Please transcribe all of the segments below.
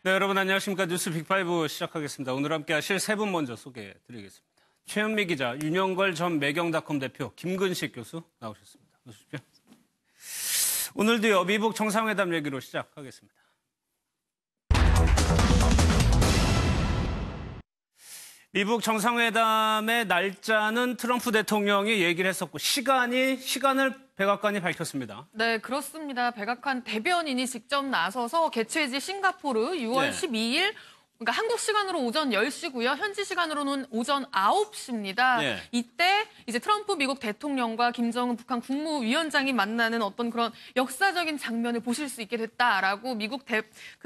네, 여러분 안녕하십니까. 뉴스 빅5 시작하겠습니다. 오늘 함께 하실 세 분 먼저 소개해드리겠습니다. 최현미 기자, 윤영걸 전 매경닷컴 대표, 김근식 교수 나오셨습니다. 어서 오십시오. 오늘도요, 미북 정상회담 얘기로 시작하겠습니다. 미북 정상회담의 날짜는 트럼프 대통령이 얘기를 했었고 시간을 백악관이 밝혔습니다. 네, 그렇습니다. 백악관 대변인이 직접 나서서 개최지 싱가포르 6월 12일, 그러니까 한국 시간으로 오전 10시고요. 현지 시간으로는 오전 9시입니다. 네. 이때 이제 트럼프 미국 대통령과 김정은 북한 국무위원장이 만나는 어떤 그런 역사적인 장면을 보실 수 있게 됐다라고 미국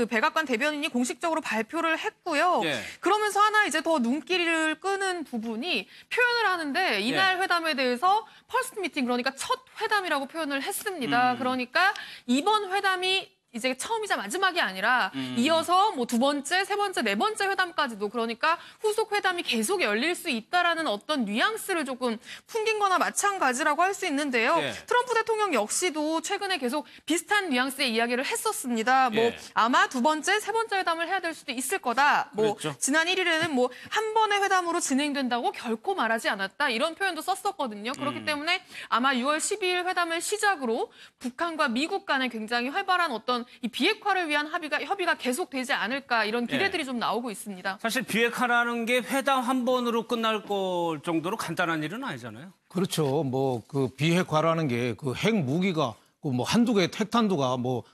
백악관 대변인이 공식적으로 발표를 했고요. 네. 그러면서 하나 이제 더 눈길을 끄는 부분이 표현을 하는데 이날 네. 회담에 대해서 퍼스트 미팅, 그러니까 첫 회담이라고 표현을 했습니다. 그러니까 이번 회담이 이제 처음이자 마지막이 아니라 이어서 뭐 두 번째, 세 번째, 네 번째 회담까지도, 그러니까 후속 회담이 계속 열릴 수 있다라는 어떤 뉘앙스를 조금 풍긴 거나 마찬가지라고 할 수 있는데요. 네. 트럼프 대통령 역시도 최근에 계속 비슷한 뉘앙스의 이야기를 했었습니다. 뭐 아마 두 번째, 세 번째 회담을 해야 될 수도 있을 거다. 뭐 그랬죠. 지난 1일에는 뭐 한 번의 회담으로 진행된다고 결코 말하지 않았다. 이런 표현도 썼었거든요. 그렇기 때문에 아마 6월 12일 회담을 시작으로 북한과 미국 간에 굉장히 활발한 어떤 이 비핵화를 위한 협의가 계속되지 않을까, 이런 기대들이 좀 나오고 있습니다. 사실 비핵화라는 게 회담 한 번으로 끝날 걸 정도로 간단한 일은 아니잖아요. 그렇죠. 뭐 그 비핵화라는 게 그 핵 무기가 뭐 한두 개 핵탄두가 뭐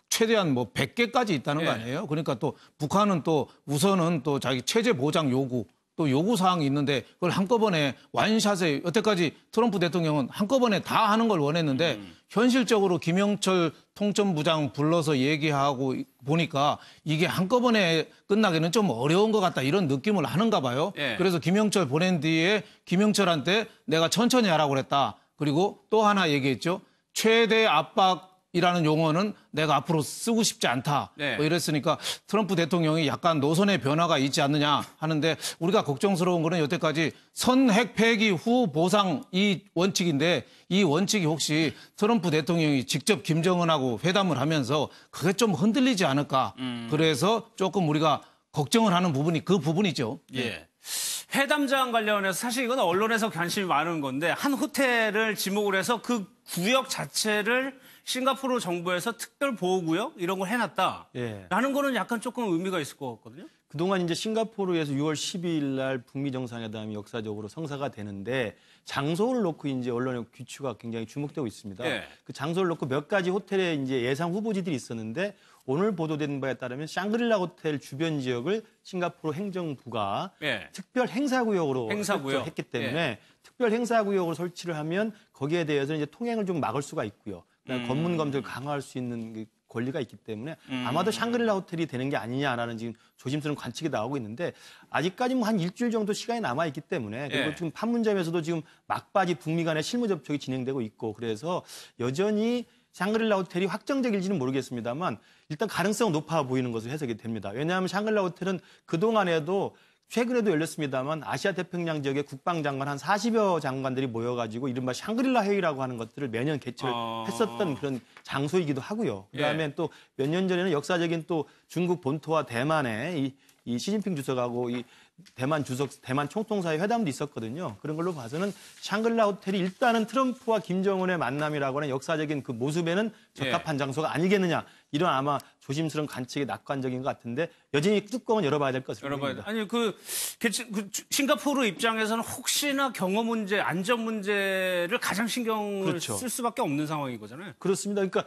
최대한 뭐 100개까지 있다는 거 아니에요? 그러니까 또 북한은 또 우선은 또 자기 체제 보장 요구, 또 요구 사항이 있는데 그걸 한꺼번에 완샷에, 여태까지 트럼프 대통령은 한꺼번에 다 하는 걸 원했는데 현실적으로 김영철 통전부장 불러서 얘기하고 보니까 이게 한꺼번에 끝나기는 좀 어려운 것 같다, 이런 느낌을 하는가 봐요. 그래서 김영철 보낸 뒤에 김영철한테 내가 천천히 하라고 그랬다. 그리고 또 하나 얘기했죠. 최대 압박이라는 용어는 내가 앞으로 쓰고 싶지 않다. 뭐 이랬으니까 트럼프 대통령이 약간 노선의 변화가 있지 않느냐 하는데, 우리가 걱정스러운 거는 여태까지 선핵 폐기 후 보상, 이 원칙인데 이 원칙이 혹시 트럼프 대통령이 직접 김정은하고 회담을 하면서 그게 좀 흔들리지 않을까. 그래서 조금 우리가 걱정을 하는 부분이 그 부분이죠. 예. 회담장 관련해서 사실 이건 언론에서 관심이 많은 건데, 한 호텔을 지목을 해서 그 구역 자체를 싱가포르 정부에서 특별 보호구역 이런 걸 해놨다. 라는 거는 약간 조금 의미가 있을 것 같거든요. 그동안 이제 싱가포르에서 6월 12일 날 북미 정상회담이 역사적으로 성사가 되는데, 장소를 놓고 이제 언론의 귀추가 굉장히 주목되고 있습니다. 그 장소를 놓고 몇 가지 호텔에 이제 예상 후보지들이 있었는데, 오늘 보도된 바에 따르면 샹그릴라 호텔 주변 지역을 싱가포르 행정부가 특별 행사구역으로 했기 때문에 특별 행사구역으로 설치를 하면 거기에 대해서 이제 통행을 좀 막을 수가 있고요. 검문 검색을 강화할 수 있는 권리가 있기 때문에 아마도 샹그릴라 호텔이 되는 게 아니냐라는 지금 조심스러운 관측이 나오고 있는데, 아직까지 뭐 한 일주일 정도 시간이 남아 있기 때문에, 그리고 지금 판문점에서도 지금 막바지 북미 간의 실무 접촉이 진행되고 있고, 그래서 여전히 샹그릴라 호텔이 확정적일지는 모르겠습니다만 일단 가능성은 높아 보이는 것으로 해석이 됩니다. 왜냐하면 샹그릴라 호텔은 그동안에도, 최근에도 열렸습니다만 아시아 태평양 지역의 국방장관 한 40여 장관들이 모여가지고 이른바 샹그릴라 회의라고 하는 것들을 매년 개최했었던 그런 장소이기도 하고요. 그다음에 또 몇 년 전에는 역사적인 또 중국 본토와 대만의 이 시진핑 주석하고 이 대만 총통사의 회담도 있었거든요. 그런 걸로 봐서는 샹그릴라 호텔이 일단은 트럼프와 김정은의 만남이라고 하는 역사적인 그 모습에는 적합한 장소가 아니겠느냐. 이런 아마 조심스러운 관측이 낙관적인 것 같은데, 여전히 뚜껑은 열어봐야 될 것으로 보입니다. 아니 싱가포르 입장에서는 혹시나 경호 문제, 안전 문제를 가장 신경을 쓸 수밖에 없는 상황인 거잖아요. 그렇습니다. 그러니까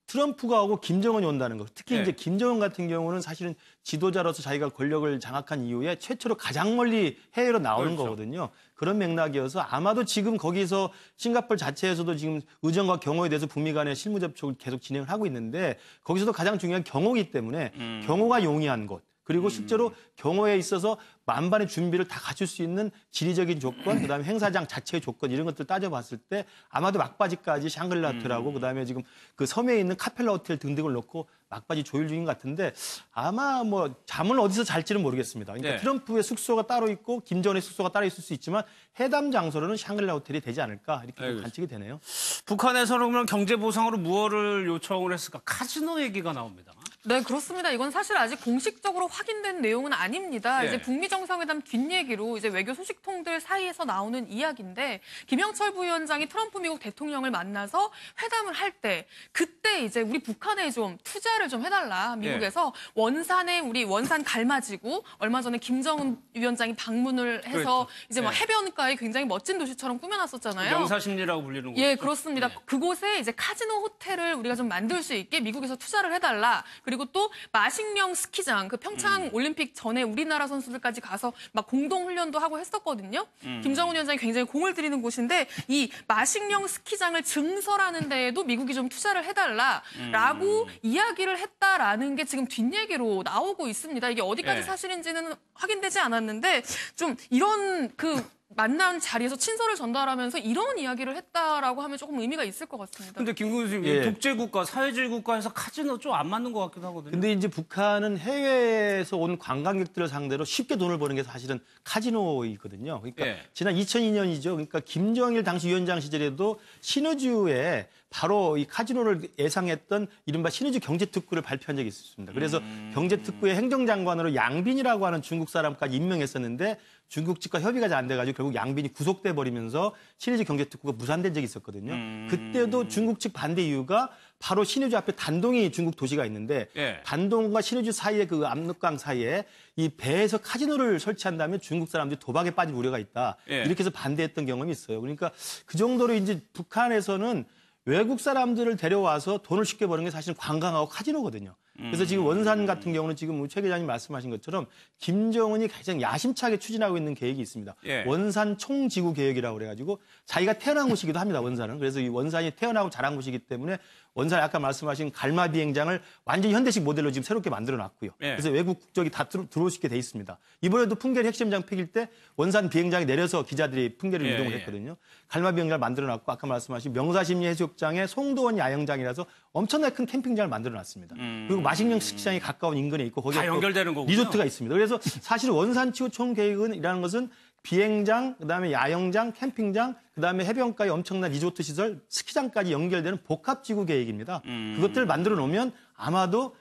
트럼프가 오고 김정은이 온다는 거. 특히 이제 김정은 같은 경우는 사실은 지도자로서 자기가 권력을 장악한 이후에 최초로 가장 멀리 해외로 나오는 거거든요. 그런 맥락이어서 아마도 지금 거기서 싱가포르 자체에서도 지금 의전과 경호에 대해서 북미 간의 실무 접촉을 계속 진행을 하고 있는데, 거기서도 가장 중요한 경호이기 때문에 경호가 용이한 곳, 그리고 실제로 경호에 있어서 만반의 준비를 다 갖출 수 있는 지리적인 조건, 그다음에 행사장 자체의 조건, 이런 것들 따져봤을 때 아마도 막바지까지 샹글라 호텔하고 그다음에 지금 그 섬에 있는 카펠라 호텔 등등을 놓고 막바지 조율 중인 것 같은데, 아마 뭐 잠을 어디서 잘지는 모르겠습니다. 그러니까 트럼프의 숙소가 따로 있고 김정은의 숙소가 따로 있을 수 있지만 회담 장소로는 샹글라 호텔이 되지 않을까, 이렇게 관측이 되네요. 북한에서는 그럼 경제 보상으로 무엇을 요청을 했을까? 카지노 얘기가 나옵니다. 네, 그렇습니다. 이건 사실 아직 공식적으로 확인된 내용은 아닙니다. 예. 이제 북미 정상회담 뒷얘기로 이제 외교 소식통들 사이에서 나오는 이야기인데 김영철 부위원장이 트럼프 미국 대통령을 만나서 회담을 할 때 그때 이제 우리 북한에 좀 투자를 좀 해달라. 미국에서 원산에 우리 원산 갈마지구 얼마 전에 김정은 위원장이 방문을 해서 그렇죠. 이제 막 예. 해변가에 굉장히 멋진 도시처럼 꾸며놨었잖아요. 명사심리라고 불리는 거죠. 예, 그렇습니다. 예. 그곳에 이제 카지노 호텔을 우리가 좀 만들 수 있게 미국에서 투자를 해달라. 그리고 또 마식령 스키장, 그 평창 올림픽 전에 우리나라 선수들까지 가서 막 공동 훈련도 하고 했었거든요. 김정은 위원장이 굉장히 공을 들이는 곳인데 이 마식령 스키장을 증설하는 데에도 미국이 좀 투자를 해달라라고 이야기를 했다라는 게 지금 뒷얘기로 나오고 있습니다. 이게 어디까지 예. 사실인지는 확인되지 않았는데 좀 이런 그 만난 자리에서 친서를 전달하면서 이런 이야기를 했다라고 하면 조금 의미가 있을 것 같습니다. 근데 김 교수님, 예. 독재국가, 사회주의 국가에서 카지노 좀 안 맞는 것 같기도 하거든요. 근데 이제 북한은 해외에서 온 관광객들을 상대로 쉽게 돈을 버는 게 사실은 카지노이거든요. 그러니까 예. 지난 2002년이죠. 그러니까 김정일 당시 위원장 시절에도 신의주에 바로 이 카지노를 예상했던 이른바 신의주 경제특구를 발표한 적이 있었습니다. 그래서 경제특구의 행정장관으로 양빈이라고 하는 중국 사람까지 임명했었는데 중국 측과 협의가 잘 안 돼가지고 결국 양빈이 구속돼 버리면서 신의주 경제특구가 무산된 적이 있었거든요. 그때도 중국 측 반대 이유가 바로 신의주 앞에 단동이 중국 도시가 있는데 예. 단동과 신의주 사이에 그 압록강 사이에 이 배에서 카지노를 설치한다면 중국 사람들이 도박에 빠질 우려가 있다. 예. 이렇게 해서 반대했던 경험이 있어요. 그러니까 그 정도로 이제 북한에서는 외국 사람들을 데려와서 돈을 쉽게 버는 게 사실 관광하고 카지노거든요. 그래서 지금 원산 같은 경우는 지금 최 기자님 말씀하신 것처럼 김정은이 가장 야심차게 추진하고 있는 계획이 있습니다. 예. 원산 총지구 계획이라고 그래가지고 자기가 태어난 곳이기도 합니다. 원산은. 그래서 이 원산이 태어나고 자란 곳이기 때문에 원산 아까 말씀하신 갈마 비행장을 완전히 현대식 모델로 지금 새롭게 만들어놨고요. 예. 그래서 외국 국적이 다 들어올 수 있게 돼 있습니다. 이번에도 풍계리 핵심장 폐기일 때 원산 비행장에 내려서 기자들이 풍계를 예, 이동을 예. 했거든요. 갈마 비행장을 만들어놨고 아까 말씀하신 명사심리 해수욕장에 송도원 야영장이라서 엄청나게 큰 캠핑장을 만들어놨습니다. 그리고 마식령 스키장이 가까운 인근에 있고 거기에 다 연결되는 거군요. 리조트가 있습니다. 그래서 사실 원산치구 총계획이라는 것은 비행장, 그다음에 야영장, 캠핑장, 그다음에 해변가에 엄청난 리조트 시설, 스키장까지 연결되는 복합지구 계획입니다. 그것들을 만들어 놓으면 아마도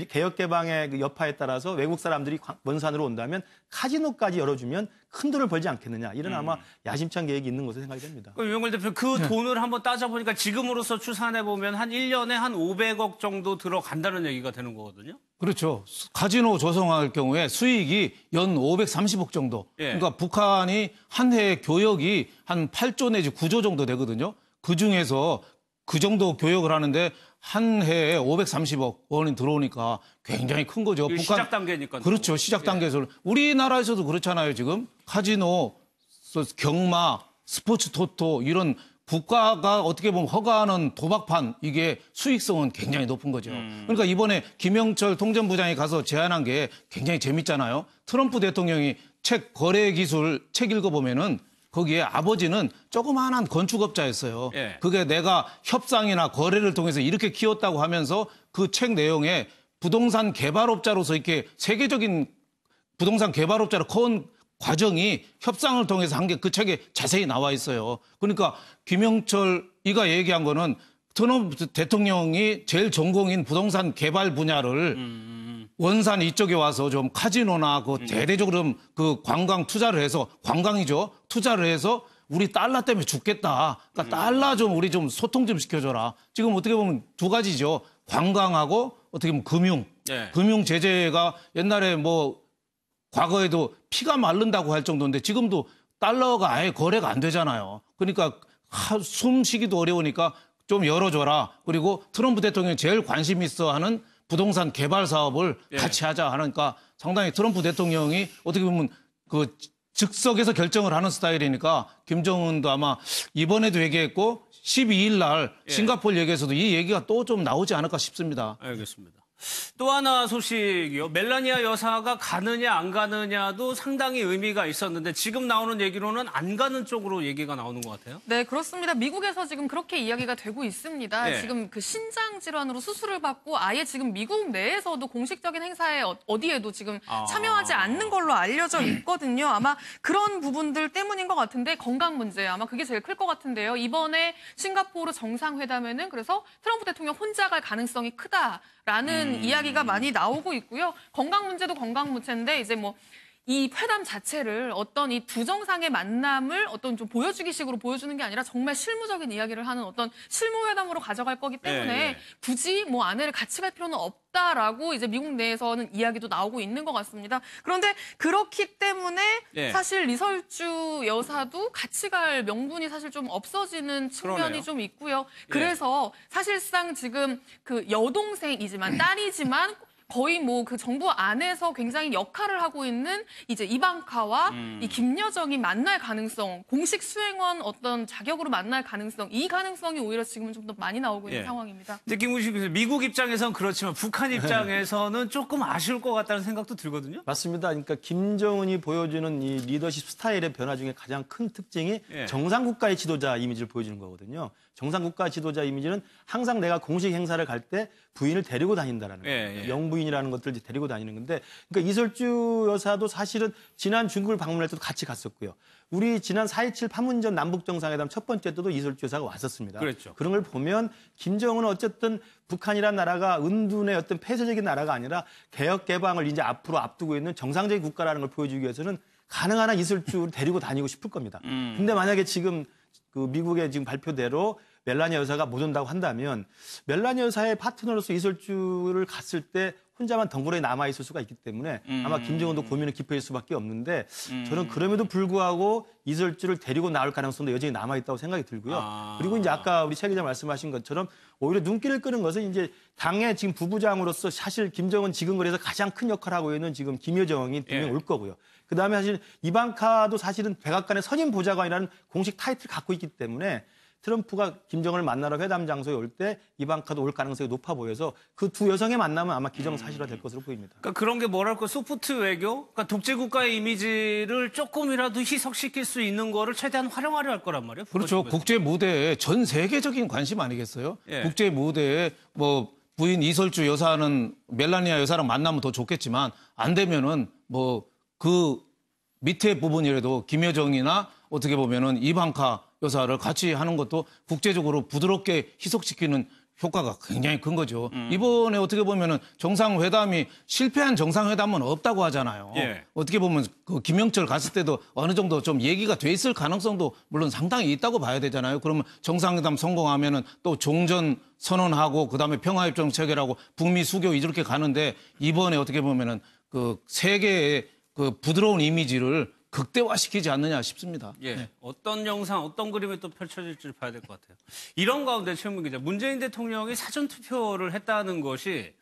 개혁개방의 그 여파에 따라서 외국 사람들이 원산으로 온다면 카지노까지 열어주면 큰 돈을 벌지 않겠느냐. 이런 아마 야심찬 계획이 있는 것으로 생각이 됩니다. 유영걸 대표, 그 돈을 한번 따져보니까 지금으로서 추산해보면 한 1년에 한 500억 정도 들어간다는 얘기가 되는 거거든요. 그렇죠. 카지노 조성할 경우에 수익이 연 530억 정도. 예. 그러니까 북한이 한 해 교역이 한 8조 내지 9조 정도 되거든요. 그중에서 그 정도 교역을 하는데 한 해에 530억 원이 들어오니까 굉장히 큰 거죠. 북한 시작 단계니까. 그렇죠. 시작 단계에서. 우리나라에서도 그렇잖아요. 지금 카지노, 경마, 스포츠 토토 이런 국가가 어떻게 보면 허가하는 도박판 이게 수익성은 굉장히 높은 거죠. 그러니까 이번에 김영철 통전부장이 가서 제안한 게 굉장히 재밌잖아요. 트럼프 대통령이 책 거래 기술 책 읽어보면은 거기에 아버지는 조그마한 건축업자였어요. 예. 그게 내가 협상이나 거래를 통해서 이렇게 키웠다고 하면서 그 책 내용에 부동산 개발업자로서 이렇게 세계적인 부동산 개발업자로 커온 과정이 협상을 통해서 한 게 그 책에 자세히 나와 있어요. 그러니까 김영철 이가 얘기한 거는 트럼프 대통령이 제일 전공인 부동산 개발 분야를 원산 이쪽에 와서 좀 카지노나 그 대대적으로 그 관광 투자를 해서 관광이죠. 투자를 해서 우리 달러 때문에 죽겠다. 그러니까 달러 좀 우리 좀 소통 좀 시켜줘라. 지금 어떻게 보면 두 가지죠. 관광하고 어떻게 보면 금융. 네. 금융 제재가 옛날에 뭐 과거에도 피가 마른다고 할 정도인데 지금도 달러가 아예 거래가 안 되잖아요. 그러니까 숨 쉬기도 어려우니까 좀 열어줘라. 그리고 트럼프 대통령이 제일 관심 있어 하는 부동산 개발 사업을 예. 같이 하자 하니까 상당히 트럼프 대통령이 어떻게 보면 그 즉석에서 결정을 하는 스타일이니까 김정은도 아마 이번에도 얘기했고 12일 날 예. 싱가포르 얘기에서도 이 얘기가 또 좀 나오지 않을까 싶습니다. 알겠습니다. 또 하나 소식이요. 멜라니아 여사가 가느냐 안 가느냐도 상당히 의미가 있었는데 지금 나오는 얘기로는 안 가는 쪽으로 얘기가 나오는 것 같아요. 네, 그렇습니다. 미국에서 지금 그렇게 이야기가 되고 있습니다. 네. 지금 그 신장 질환으로 수술을 받고 아예 지금 미국 내에서도 공식적인 행사에 어디에도 지금 참여하지 않는 걸로 알려져 있거든요. 아마 그런 부분들 때문인 것 같은데 건강 문제 아마 그게 제일 클 것 같은데요. 이번에 싱가포르 정상회담에는 그래서 트럼프 대통령 혼자 갈 가능성이 크다. 라는 이야기가 많이 나오고 있고요. 건강 문제도 건강 문제인데 이제 뭐 이 회담 자체를 어떤 이 두 정상의 만남을 어떤 좀 보여주기식으로 보여주는 게 아니라 정말 실무적인 이야기를 하는 어떤 실무 회담으로 가져갈 거기 때문에 굳이 뭐 아내를 같이 갈 필요는 없다라고 이제 미국 내에서는 이야기도 나오고 있는 것 같습니다. 그런데 그렇기 때문에 사실 리설주 여사도 같이 갈 명분이 사실 좀 없어지는 측면이 그러네요. 좀 있고요. 그래서 사실상 지금 그 여동생이지만 딸이지만 거의 뭐 그 정부 안에서 굉장히 역할을 하고 있는 이제 이방카와 이 김여정이 만날 가능성, 공식 수행원 어떤 자격으로 만날 가능성, 이 가능성이 오히려 지금은 좀 더 많이 나오고 있는 상황입니다. 근데 김우식 교수, 미국 입장에선 그렇지만 북한 입장에서는 조금 아쉬울 것 같다는 생각도 들거든요. 맞습니다. 그러니까 김정은이 보여주는 이 리더십 스타일의 변화 중에 가장 큰 특징이 정상국가의 지도자 이미지를 보여주는 거거든요. 정상국가 지도자 이미지는 항상 내가 공식 행사를 갈 때 부인을 데리고 다닌다라는 거예요. 영부인이라는 것들을 데리고 다니는 건데, 그러니까 이설주 여사도 사실은 지난 중국을 방문할 때도 같이 갔었고요. 우리 지난 4.27 판문점 남북 정상회담 첫 번째 때도 이설주 여사가 왔었습니다. 그랬죠. 그런 걸 보면 김정은은 어쨌든 북한이란 나라가 은둔의 어떤 폐쇄적인 나라가 아니라 개혁 개방을 이제 앞으로 앞두고 있는 정상적인 국가라는 걸 보여주기 위해서는 가능한 한 이설주를 데리고 다니고 싶을 겁니다. 근데 만약에 지금 그 미국의 지금 발표대로 멜라니아 여사가 못 온다고 한다면 멜라니아 여사의 파트너로서 이설주를 갔을 때 혼자만 덩그러니 남아있을 수가 있기 때문에 아마 김정은도 고민을 깊어질 수밖에 없는데 저는 그럼에도 불구하고 이설주를 데리고 나올 가능성도 여전히 남아있다고 생각이 들고요. 그리고 이제 아까 우리 최 기자 말씀하신 것처럼 오히려 눈길을 끄는 것은 이제 당의 지금 부부장으로서 사실 김정은 지금거리에서 가장 큰 역할을 하고 있는 지금 김여정이 분명히 올 거고요. 그다음에 사실 이방카도 사실은 백악관의 선임 보좌관이라는 공식 타이틀을 갖고 있기 때문에 트럼프가 김정은을 만나러 회담 장소에 올 때 이방카도 올 가능성이 높아 보여서 그 두 여성의 만남은 아마 기정사실화 될 것으로 보입니다. 그러니까 그런 게 뭐랄까 소프트 외교, 그러니까 독재국가의 이미지를 조금이라도 희석시킬 수 있는 거를 최대한 활용하려 할 거란 말이에요. 그렇죠. 국제 무대에 전 세계적인 관심 아니겠어요? 국제 무대에 뭐 부인 이설주 여사는 멜라니아 여사랑 만나면 더 좋겠지만 안 되면은 뭐 그 밑에 부분이라도 김여정이나 어떻게 보면은 이방카 여사를 같이 하는 것도 국제적으로 부드럽게 희석시키는 효과가 굉장히 큰 거죠. 이번에 어떻게 보면은 정상회담이 실패한 정상회담은 없다고 하잖아요. 어떻게 보면 그 김영철 갔을 때도 어느 정도 좀 얘기가 돼 있을 가능성도 물론 상당히 있다고 봐야 되잖아요. 그러면 정상회담 성공하면은 또 종전 선언하고 그다음에 평화협정 체결하고 북미 수교 이렇게 가는데 이번에 어떻게 보면은 그 세계의 그 부드러운 이미지를 극대화시키지 않느냐 싶습니다. 어떤 영상, 어떤 그림이 또 펼쳐질지를 봐야 될 것 같아요. 이런 가운데 최현민 기자, 문재인 대통령이 사전투표를 했다는 것이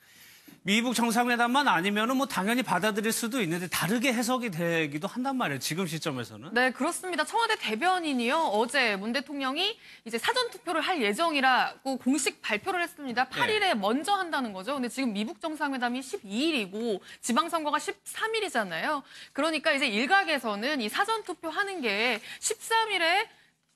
미국 정상회담만 아니면은 뭐 당연히 받아들일 수도 있는데 다르게 해석이 되기도 한단 말이에요. 지금 시점에서는. 네, 그렇습니다. 청와대 대변인이요. 어제 문 대통령이 이제 사전투표를 할 예정이라고 공식 발표를 했습니다. 8일에 먼저 한다는 거죠. 근데 지금 미국 정상회담이 12일이고 지방선거가 13일이잖아요. 그러니까 이제 일각에서는 이 사전투표 하는 게 13일에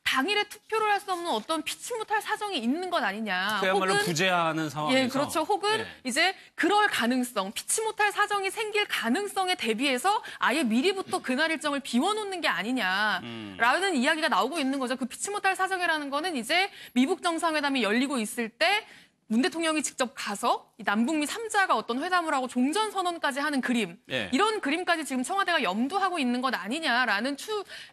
당일에 투표를 할 수 없는 어떤 피치 못할 사정이 있는 것 아니냐. 그야말로 혹은 부재하는 상황에서. 예, 그렇죠. 혹은 이제 그럴 가능성, 피치 못할 사정이 생길 가능성에 대비해서 아예 미리부터 그날 일정을 비워놓는 게 아니냐라는 이야기가 나오고 있는 거죠. 그 피치 못할 사정이라는 거는 이제 미국 정상회담이 열리고 있을 때 문 대통령이 직접 가서 이 남북미 3자가 어떤 회담을 하고 종전선언까지 하는 그림, 이런 그림까지 지금 청와대가 염두하고 있는 것 아니냐라는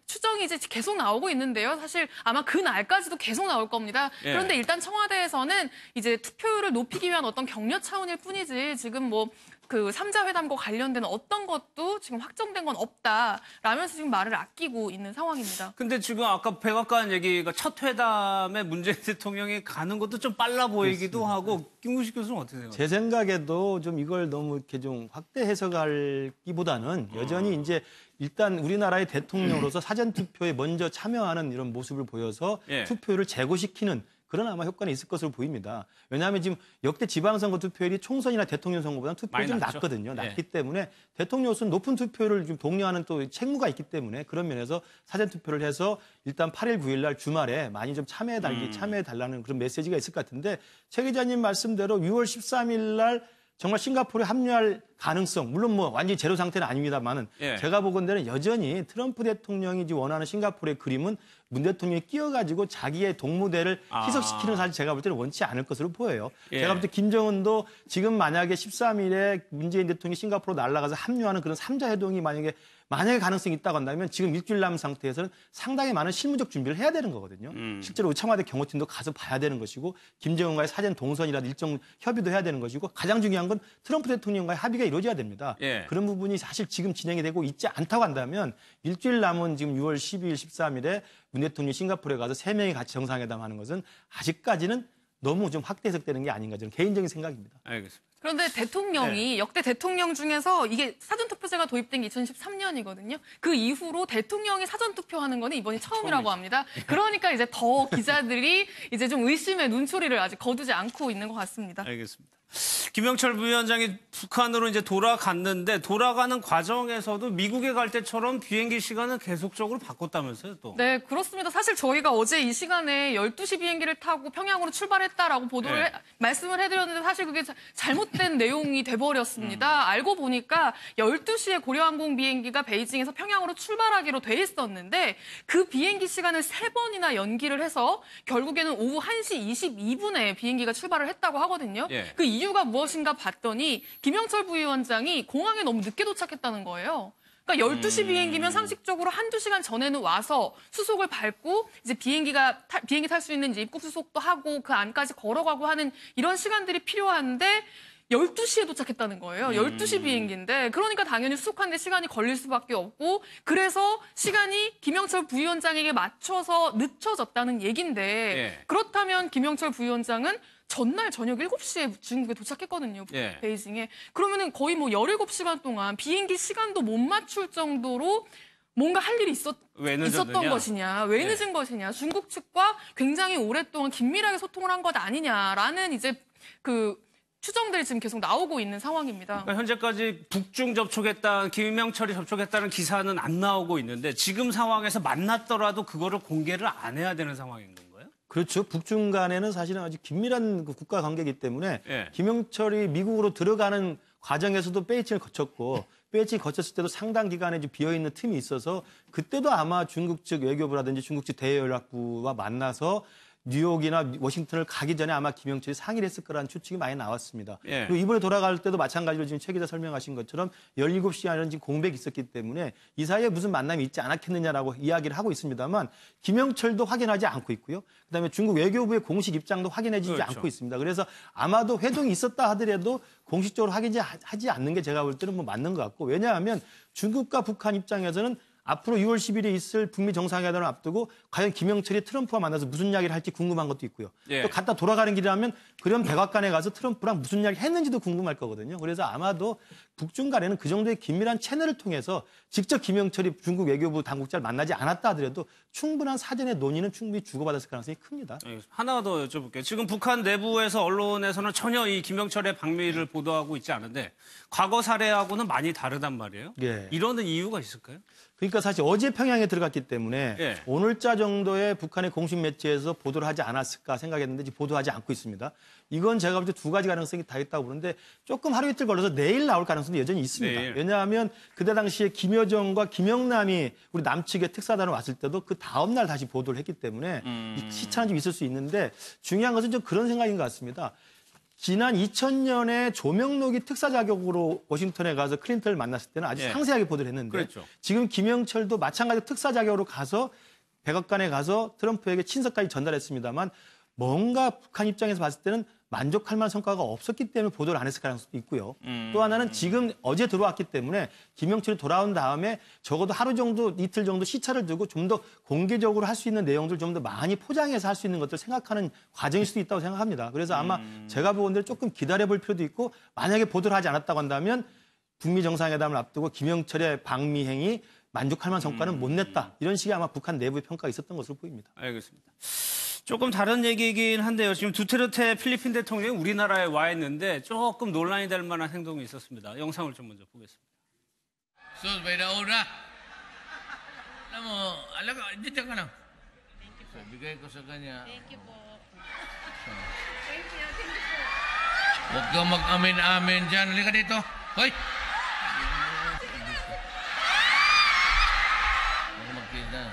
추정이 이제 계속 나오고 있는데요. 사실 아마 그 날까지도 계속 나올 겁니다. 그런데 일단 청와대에서는 이제 투표율을 높이기 위한 어떤 격려 차원일 뿐이지 지금 뭐 그 3자 회담과 관련된 어떤 것도 지금 확정된 건 없다라면서 지금 말을 아끼고 있는 상황입니다. 근데 지금 아까 백악관 얘기가 첫 회담에 문재인 대통령이 가는 것도 좀 빨라 보이기도 그렇습니다. 하고 김우식 교수는 어떻게 생각하세요? 제 생각에도 좀 이걸 너무 이렇게 좀 확대 해석하기보다는 여전히 이제 일단 우리나라의 대통령으로서 사전투표에 먼저 참여하는 이런 모습을 보여서 투표율을 제고시키는 그런 아마 효과는 있을 것으로 보입니다. 왜냐하면 지금 역대 지방선거 투표율이 총선이나 대통령 선거보다는 투표율이 좀 낮죠? 낮거든요. 낮기 때문에 대통령으로서는 높은 투표율을 좀 독려하는 또 책무가 있기 때문에 그런 면에서 사전투표를 해서 일단 8일, 9일 날 주말에 많이 좀 참여해달라는 그런 메시지가 있을 것 같은데 최 기자님 말씀대로 6월 13일 날 정말 싱가포르에 합류할 가능성, 물론 뭐 완전히 제로 상태는 아닙니다만은 제가 보건대는 여전히 트럼프 대통령이 원하는 싱가포르의 그림은 문 대통령이 끼어가지고 자기의 동무대를 희석시키는 사실 제가 볼 때는 원치 않을 것으로 보여요. 예. 제가 볼 때 김정은도 지금 만약에 13일에 문재인 대통령이 싱가포르로 날아가서 합류하는 그런 3자 회동이 만약에 가능성이 있다고 한다면 지금 일주일 남은 상태에서는 상당히 많은 실무적 준비를 해야 되는 거거든요. 실제로 청와대 경호팀도 가서 봐야 되는 것이고 김정은과의 사전 동선이라도 일정 협의도 해야 되는 것이고 가장 중요한 건 트럼프 대통령과의 합의가 이루어져야 됩니다. 예. 그런 부분이 사실 지금 진행이 되고 있지 않다고 한다면 일주일 남은 지금 6월 12일, 13일에 문 대통령이 싱가포르에 가서 3명이 같이 정상회담하는 것은 아직까지는 너무 좀 확대 해석되는 게 아닌가 저는 개인적인 생각입니다. 알겠습니다. 그런데 대통령이 역대 대통령 중에서 이게 사전투표제가 도입된 게 2013년이거든요. 그 이후로 대통령이 사전투표하는 거는 이번이 처음이라고 합니다. 그러니까 이제 더 기자들이 이제 좀 의심의 눈초리를 아직 거두지 않고 있는 것 같습니다. 알겠습니다. 김영철 부위원장이 북한으로 이제 돌아갔는데 돌아가는 과정에서도 미국에 갈 때처럼 비행기 시간을 계속적으로 바꿨다면서요, 또? 네, 그렇습니다. 사실 저희가 어제 이 시간에 12시 비행기를 타고 평양으로 출발했다라고 보도를 말씀을 해드렸는데 사실 그게 잘못된 내용이 돼버렸습니다. 알고 보니까 12시에 고려항공 비행기가 베이징에서 평양으로 출발하기로 돼 있었는데 그 비행기 시간을 3번이나 연기를 해서 결국에는 오후 1시 22분에 비행기가 출발을 했다고 하거든요. 예. 그 이유가 무엇인가 봤더니 김영철 부위원장이 공항에 너무 늦게 도착했다는 거예요. 그러니까 12시 비행기면 상식적으로 한두 시간 전에는 와서 수속을 밟고 이제 비행기 탈 수 있는 이제 입국 수속도 하고 그 안까지 걸어가고 하는 이런 시간들이 필요한데 12시에 도착했다는 거예요. 12시 비행기인데 그러니까 당연히 수속하는데 시간이 걸릴 수밖에 없고 그래서 시간이 김영철 부위원장에게 맞춰서 늦춰졌다는 얘긴데 예. 그렇다면 김영철 부위원장은 전날 저녁 7시에 중국에 도착했거든요. 예. 베이징에. 그러면은 거의 뭐 17시간 동안 비행기 시간도 못 맞출 정도로 뭔가 할 일이 있었던 것이냐, 왜 늦은 것이냐, 중국 측과 굉장히 오랫동안 긴밀하게 소통을 한 것 아니냐라는 이제 그 추정들이 지금 계속 나오고 있는 상황입니다. 그러니까 현재까지 북중 접촉했다, 김영철이 접촉했다는 기사는 안 나오고 있는데 지금 상황에서 만났더라도 그거를 공개를 안 해야 되는 상황인 건가요? 그렇죠. 북중 간에는 사실은 아주 긴밀한 그 국가 관계이기 때문에 예. 김영철이 미국으로 들어가는 과정에서도 베이징을 거쳤고 베이징 거쳤을 때도 상당 기간에 비어있는 틈이 있어서 그때도 아마 중국 측 외교부라든지 중국 측 대외연락부와 만나서 뉴욕이나 워싱턴을 가기 전에 아마 김영철이 상의를 했을 거라는 추측이 많이 나왔습니다. 예. 그리고 이번에 돌아갈 때도 마찬가지로 지금 최 기자 설명하신 것처럼 17시 안에는 지금 공백이 있었기 때문에 이 사이에 무슨 만남이 있지 않았겠느냐라고 이야기를 하고 있습니다만 김영철도 확인하지 않고 있고요. 그다음에 중국 외교부의 공식 입장도 확인해지지 그렇죠. 않고 있습니다. 그래서 아마도 회동이 있었다 하더라도 공식적으로 확인하지 않는 게 제가 볼 때는 뭐 맞는 것 같고 왜냐하면 중국과 북한 입장에서는 앞으로 6월 10일에 있을 북미 정상회담을 앞두고 과연 김영철이 트럼프와 만나서 무슨 이야기를 할지 궁금한 것도 있고요. 예. 또 갔다 돌아가는 길이라면 그런 백악관에 가서 트럼프랑 무슨 이야기를 했는지도 궁금할 거거든요. 그래서 아마도 북중 간에는 그 정도의 긴밀한 채널을 통해서 직접 김영철이 중국 외교부 당국자를 만나지 않았다 하더라도 충분한 사전의 논의는 충분히 주고받았을 가능성이 큽니다. 하나 더 여쭤볼게요. 지금 북한 내부에서 언론에서는 전혀 이 김영철의 방미를 보도하고 있지 않은데 과거 사례하고는 많이 다르단 말이에요. 예. 이러는 이유가 있을까요? 그러니까 사실 어제 평양에 들어갔기 때문에 예. 오늘자 정도의 북한의 공식 매체에서 보도를 하지 않았을까 생각했는데 지금 보도하지 않고 있습니다. 이건 제가 볼 때 두 가지 가능성이 다 있다고 보는데 조금 하루 이틀 걸려서 내일 나올 가능성도 여전히 있습니다. 내일. 왜냐하면 그때 당시에 김여정과 김영남이 우리 남측의 특사단을 왔을 때도 그 다음 날 다시 보도를 했기 때문에 이 시차는 좀 있을 수 있는데 중요한 것은 좀 그런 생각인 것 같습니다. 지난 2000년에 조명록이 특사 자격으로 워싱턴에 가서 클린턴을 만났을 때는 아주 예. 상세하게 보도를 했는데 그랬죠. 지금 김영철도 마찬가지로 특사 자격으로 가서 백악관에 가서 트럼프에게 친서까지 전달했습니다만 뭔가 북한 입장에서 봤을 때는 만족할 만한 성과가 없었기 때문에 보도를 안 했을 가능성도 있고요. 또 하나는 지금 어제 들어왔기 때문에 김영철이 돌아온 다음에 적어도 하루 정도, 이틀 정도 시차를 두고 좀 더 공개적으로 할 수 있는 내용들 좀 더 많이 포장해서 할 수 있는 것들 생각하는 과정일 수도 있다고 생각합니다. 그래서 아마 제가 보건대로 조금 기다려볼 필요도 있고 만약에 보도를 하지 않았다고 한다면 북미 정상회담을 앞두고 김영철의 방미 행위 만족할 만한 성과는 못 냈다. 이런 식의 아마 북한 내부의 평가가 있었던 것으로 보입니다. 알겠습니다. 조금 다른 얘기이긴 한데요. 지금 두테르테 필리핀 대통령이 우리나라에 와 있는데 조금 논란이 될 만한 행동이 있었습니다. 영상을 좀 먼저 보겠습니다. Sus, may nauna. Alam mo, alaga, dito ka lang. So, bigay ko sa kanya. Thank you po. Huwag kang mag-amin-amin dyan. Halika dito. Hoy! Huwag magkita.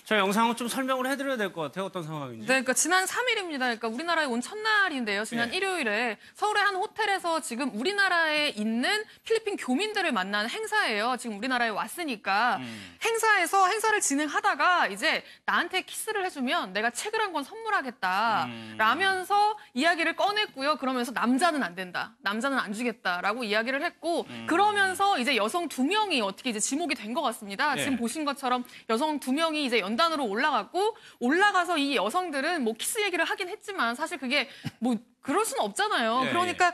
저 영상은 좀 설명을 해드려야 될 것 같아요. 어떤 상황인지. 네, 그러니까 지난 3일입니다. 그러니까 우리나라에 온 첫날인데요. 지난 네. 일요일에 서울의 한 호텔에서 지금 우리나라에 있는 필리핀 교민들을 만난 행사예요. 지금 우리나라에 왔으니까 행사에서 행사를 진행하다가 이제 나한테 키스를 해주면 내가 책을 한 권 선물하겠다 라면서 이야기를 꺼냈고요. 그러면서 남자는 안 된다. 남자는 안 주겠다라고 이야기를 했고 그러면서 이제 여성 2명이 어떻게 이제 지목이 된 것 같습니다. 네. 지금 보신 것처럼 여성 2명이 이제 연단으로 올라갔고 올라가서 이 여성들은 뭐 키스 얘기를 하긴 했지만 사실 그게 뭐 그럴 수는 없잖아요. 예, 그러니까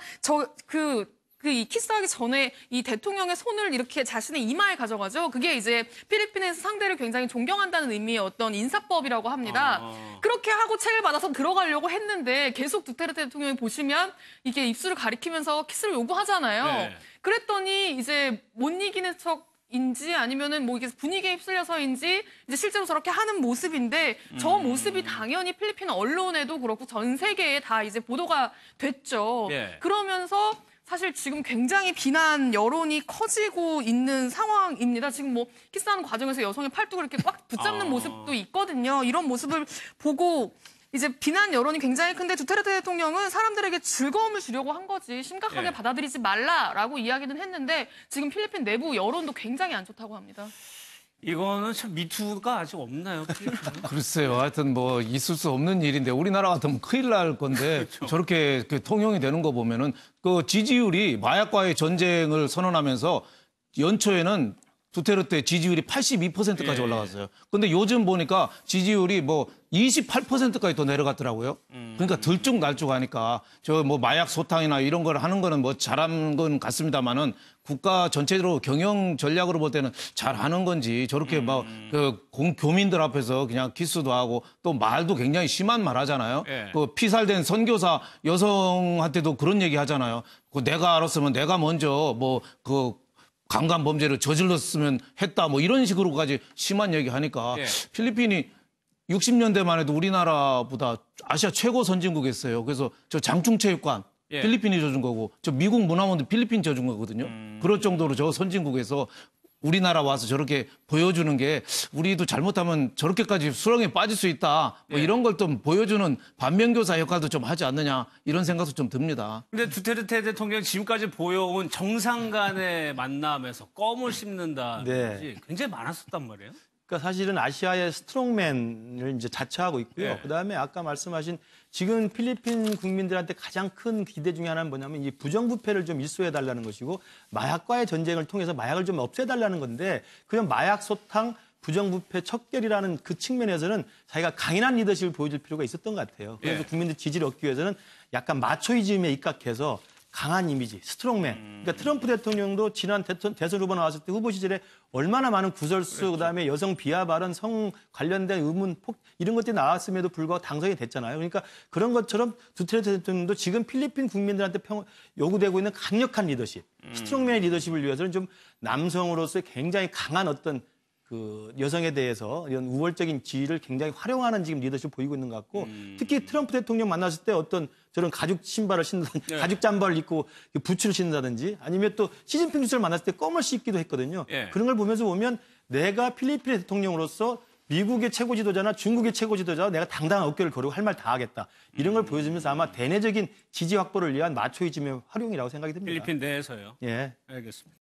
이 키스하기 전에 이 대통령의 손을 이렇게 자신의 이마에 가져가죠. 그게 이제 필리핀에서 상대를 굉장히 존경한다는 의미의 어떤 인사법이라고 합니다. 그렇게 하고 책을 받아서 들어가려고 했는데 계속 두테르테 대통령이 보시면 이게 입술을 가리키면서 키스를 요구하잖아요. 네. 그랬더니 이제 못 이기는 척인지 아니면은 뭐 이게 분위기에 휩쓸려서인지 이제 실제로 저렇게 하는 모습인데 저 모습이 당연히 필리핀 언론에도 그렇고 전 세계에 다 이제 보도가 됐죠. 예. 그러면서 사실 지금 굉장히 비난 여론이 커지고 있는 상황입니다. 지금 뭐 키스하는 과정에서 여성의 팔뚝을 이렇게 꽉 붙잡는 모습도 있거든요. 이런 모습을 보고 이제 비난 여론이 굉장히 큰데 두테르테 대통령은 사람들에게 즐거움을 주려고 한 거지 심각하게 예. 받아들이지 말라라고 이야기는 했는데 지금 필리핀 내부 여론도 굉장히 안 좋다고 합니다. 이거는 참 미투가 아직 없나요? 필리핀은? 글쎄요. 하여튼 뭐 있을 수 없는 일인데 우리나라 같으면 큰일 날 건데 저렇게 통용이 되는 거 보면은 그 지지율이 마약과의 전쟁을 선언하면서 연초에는 두테르테 지지율이 82%까지 예. 올라갔어요. 근데 요즘 보니까 지지율이 뭐 28%까지 더 내려갔더라고요. 그러니까 들쭉날쭉하니까 저 뭐 마약 소탕이나 이런 걸 하는 거는 뭐 잘한 건 같습니다만은 국가 전체적으로 경영 전략으로 볼 때는 잘하는 건지 저렇게 막 교민들 앞에서 그냥 키스도 하고 또 말도 굉장히 심한 말 하잖아요. 예. 그 피살된 선교사 여성한테도 그런 얘기 하잖아요. 그 내가 알았으면 내가 먼저 강간 범죄를 저질렀으면 했다 뭐 이런 식으로까지 심한 얘기 하니까 예. 필리핀이 60년대만 해도 우리나라보다 아시아 최고 선진국이었어요. 그래서 저 장충체육관 예. 필리핀이 져준 거고 저 미국 문화원도 필리핀 져준 거거든요. 그럴 정도로 저 선진국에서 우리나라 와서 저렇게 보여주는 게 우리도 잘못하면 저렇게까지 수렁에 빠질 수 있다. 뭐 예. 이런 걸 좀 보여주는 반면교사 역할도 좀 하지 않느냐 이런 생각도 좀 듭니다. 근데 두테르테 대통령이 지금까지 보여온 정상 간의 만남에서 껌을 씹는다. 네. 굉장히 많았었단 말이에요. 그러니까 사실은 아시아의 스트롱맨을 이제 자처하고 있고요. 예. 그다음에 아까 말씀하신 지금 필리핀 국민들한테 가장 큰 기대 중에 하나는 뭐냐면 이 부정부패를 좀 일소해달라는 것이고 마약과의 전쟁을 통해서 마약을 좀 없애달라는 건데 그냥 마약 소탕 부정부패 척결이라는 그 측면에서는 자기가 강인한 리더십을 보여줄 필요가 있었던 것 같아요. 그래서 예. 국민들 지지를 얻기 위해서는 약간 마초이즘에 입각해서 강한 이미지, 스트롱맨. 그러니까 트럼프 대통령도 지난 대선 후보 나왔을 때 후보 시절에 얼마나 많은 구설수, 그렇죠. 그다음에 여성 비하 발언, 성 관련된 의문, 이런 것들이 나왔음에도 불구하고 당선이 됐잖아요. 그러니까 그런 것처럼 두테르테 대통령도 지금 필리핀 국민들한테 요구되고 있는 강력한 리더십, 스트롱맨의 리더십을 위해서는 좀 남성으로서 굉장히 강한 어떤 그 여성에 대해서 이런 우월적인 지위를 굉장히 활용하는 지금 리더십을 보이고 있는 것 같고 특히 트럼프 대통령 만났을 때 어떤 저런 가죽 신발을 신는다든지 가죽 잠바를 입고 부츠를 신는다든지 아니면 또 시진핑 주석을 만났을 때 껌을 씹기도 했거든요. 예. 그런 걸 보면 내가 필리핀 대통령으로서 미국의 최고 지도자나 중국의 최고 지도자와 내가 당당한 어깨를 거르고 할 말 다 하겠다. 이런 걸 보여주면서 아마 대내적인 지지 확보를 위한 마초이즘의 활용이라고 생각이 듭니다. 필리핀 내에서요. 예. 알겠습니다.